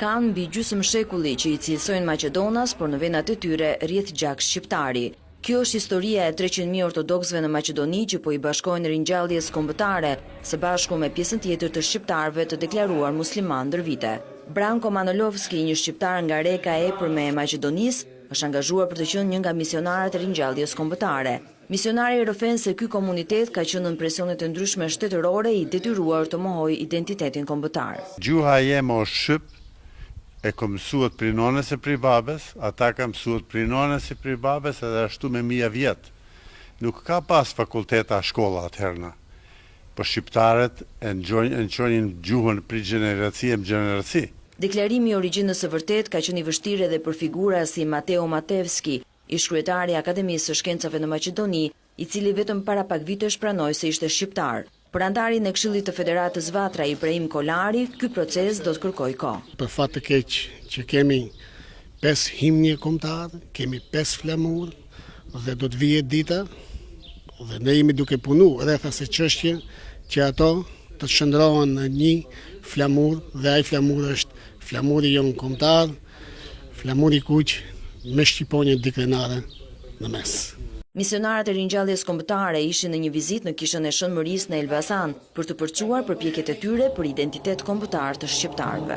kanë mbi gjysmë shekulli që i cilësojnë Maqedonas, por në vendat e tyre rrjedh gjak shqiptari. Kjo është historia e 300.000 ortodoksëve në Maqedoni që po i bashkojnë ringjalljes kombëtare, së bashku me pjesën tjetër të shqiptarëve të deklaruar musliman ndër vite. Branko Manolovski, një shqiptar nga Reka e epërme e Maqedonisë, është angazhuar për të qenë një nga misionarët e ringjalljes kombëtare. Misionari rrëfen se ky komunitet ka qenë në presionet e ndryshme shtetërore i detyruar të mohojë identitetin kombëtar. Gjuha jeme është shqip, e ka mësuat pri nonës e pri babes, ata ka mësuat pri nonës e pri babes edhe ashtu me 1000 vjet. Nuk ka pas fakulteta shkolla atëherna, po shqiptarët e nxonin gjuhën pri generacie më generaci. Deklarimi i origjinës së vërtet ka qenë i vështirë edhe për figura si Mateo Matevski, ish kryetari i Akademisë së Shkencave në Maqedoni, i cili vetëm para pak vitesh pranoi se ishte shqiptar. Për antarin e Këshillit të Federatës Vatra Ibrahim Kolari, ky proces do të kërkojë kohë. Për fat të keq që kemi 5 himnie kombëtar, kemi 5 flamur dhe do të vijë dita dhe ne jemi duke punu rreth asaj çështje që ato të shndrohen në një flamur dhe ai flamur është flamuri jon kombëtar, flamuri kuq me shqiponje dekrenare në mes. Misionarët e ringjalljes kombëtare ishin në një vizitë në kishën e Shënmërisë në Elbasan për të përcuar përpjekjet e tyre për identitet kombëtar të shqiptarëve.